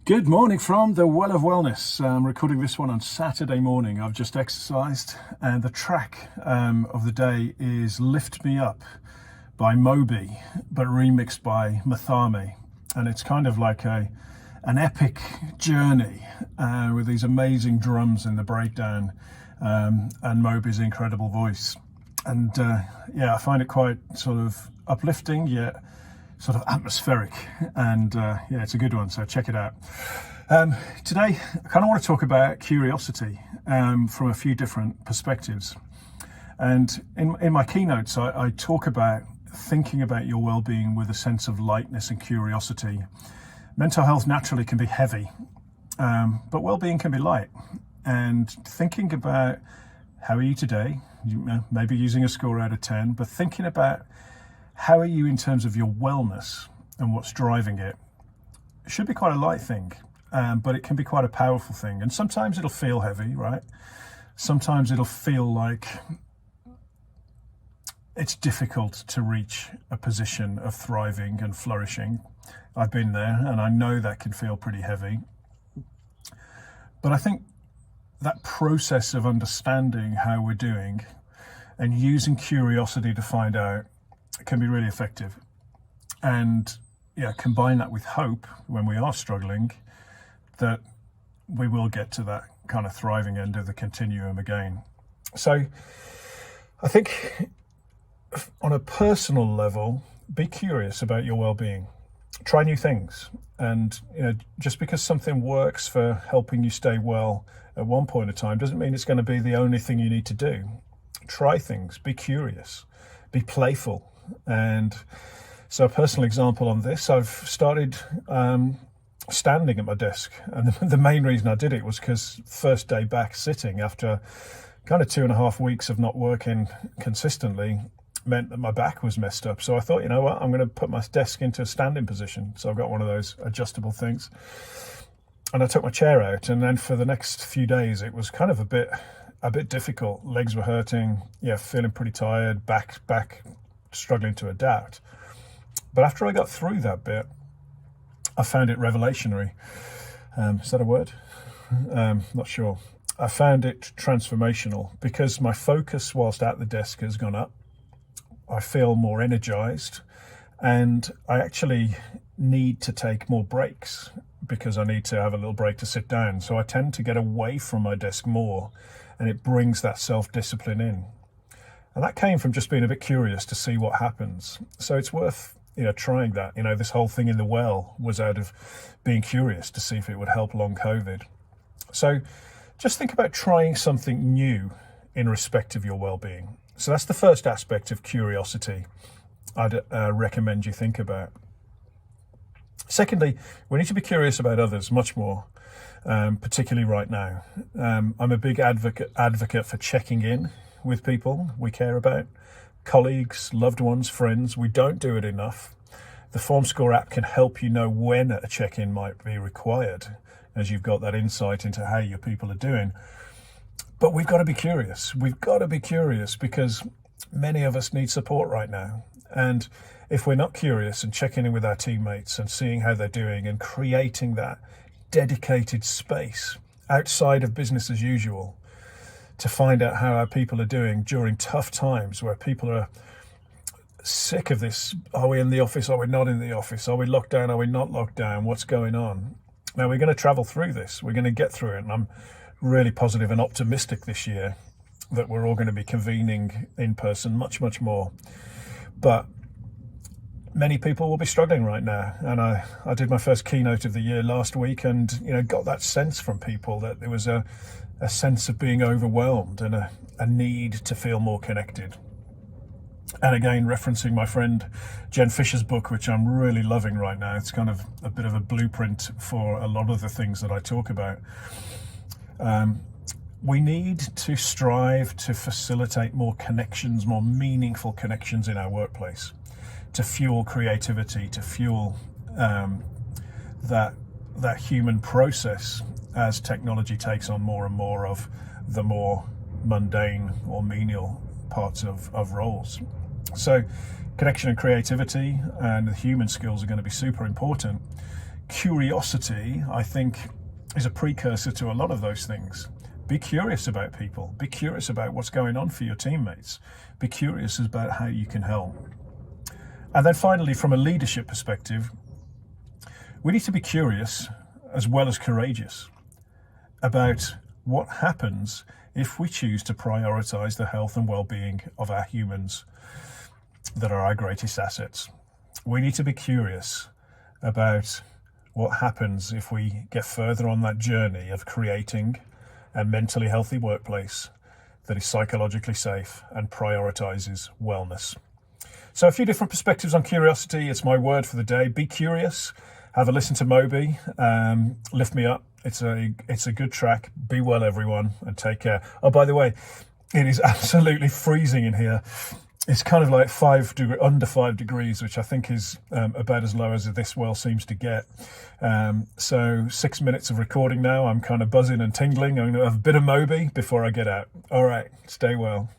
Good morning from the Well of Wellness. I'm recording this one on Saturday morning. I've just exercised and the track of the day is Lift Me Up by Moby, but remixed by Mathame. And it's kind of like an epic journey with these amazing drums in the breakdown and Moby's incredible voice. And I find it quite sort of uplifting yet sort of atmospheric, and it's a good one, so check it out. Today I kind of want to talk about curiosity from a few different perspectives, and in my keynotes I talk about thinking about your well-being with a sense of lightness and curiosity. Mental health naturally can be heavy, but well-being can be light, and thinking about how are you today, maybe using a score out of 10, but thinking about how are you in terms of your wellness and what's driving it should be quite a light thing, but it can be quite a powerful thing. And sometimes it'll feel heavy, right? Sometimes it'll feel like it's difficult to reach a position of thriving and flourishing. I've been there and I know that can feel pretty heavy. But I think that process of understanding how we're doing and using curiosity to find out can be really effective. And combine that with hope when we are struggling, that we will get to that kind of thriving end of the continuum again. So I think on a personal level, be curious about your well-being. Try new things. And just because something works for helping you stay well at one point in time doesn't mean it's going to be the only thing you need to do. Try things, be curious, be playful. And so a personal example on this, I've started standing at my desk, and the main reason I did it was because first day back sitting after kind of 2.5 weeks of not working consistently meant that my back was messed up. So I thought, you know what, I'm going to put my desk into a standing position. So I've got one of those adjustable things, and I took my chair out, and then for the next few days it was kind of a bit difficult. Legs were hurting, feeling pretty tired, back struggling to adapt. But after I got through that bit, I found it revelationary. Is that a word? Not sure. I found it transformational because my focus whilst at the desk has gone up. I feel more energized, and I actually need to take more breaks because I need to have a little break to sit down. So I tend to get away from my desk more, and it brings that self-discipline in. And that came from just being a bit curious to see what happens. So it's worth, trying that. This whole thing in the well was out of being curious to see if it would help long COVID. So just think about trying something new in respect of your well-being. So that's the first aspect of curiosity I'd recommend you think about. Secondly, we need to be curious about others much more, particularly right now. I'm a big advocate for checking in with people we care about, colleagues, loved ones, friends. We don't do it enough. The FormScore app can help you know when a check-in might be required, as you've got that insight into how your people are doing. But we've got to be curious. We've got to be curious because many of us need support right now. And if we're not curious and checking in with our teammates and seeing how they're doing and creating that dedicated space outside of business as usual, to find out how our people are doing during tough times where people are sick of this. Are we in the office? Are we not in the office? Are we locked down? Are we not locked down? What's going on? Now, we're going to travel through this. We're going to get through it. And I'm really positive and optimistic this year that we're all going to be convening in person much, much more. But many people will be struggling right now. And I did my first keynote of the year last week and, got that sense from people that there was a sense of being overwhelmed and a need to feel more connected. And again, referencing my friend Jen Fisher's book, which I'm really loving right now. It's kind of a bit of a blueprint for a lot of the things that I talk about. We need to strive to facilitate more connections, more meaningful connections in our workplace, to fuel creativity, to fuel that human process as technology takes on more and more of the more mundane or menial parts of roles. So connection and creativity and the human skills are going to be super important curiosity, I think, is a precursor to a lot of those things. Be curious about people. Be curious about what's going on for your teammates. Be curious about how you can help. And then finally, from a leadership perspective, we need to be curious as well as courageous about what happens if we choose to prioritise the health and well-being of our humans that are our greatest assets. We need to be curious about what happens if we get further on that journey of creating a mentally healthy workplace that is psychologically safe and prioritises wellness. So a few different perspectives on curiosity. It's my word for the day. Be curious. Have a listen to Moby. Lift Me Up. It's a good track. Be well, everyone, and take care. Oh, by the way, it is absolutely freezing in here. It's kind of like under 5 degrees, which I think is about as low as this well seems to get. So 6 minutes of recording now. I'm kind of buzzing and tingling. I'm going to have a bit of Moby before I get out. All right, stay well.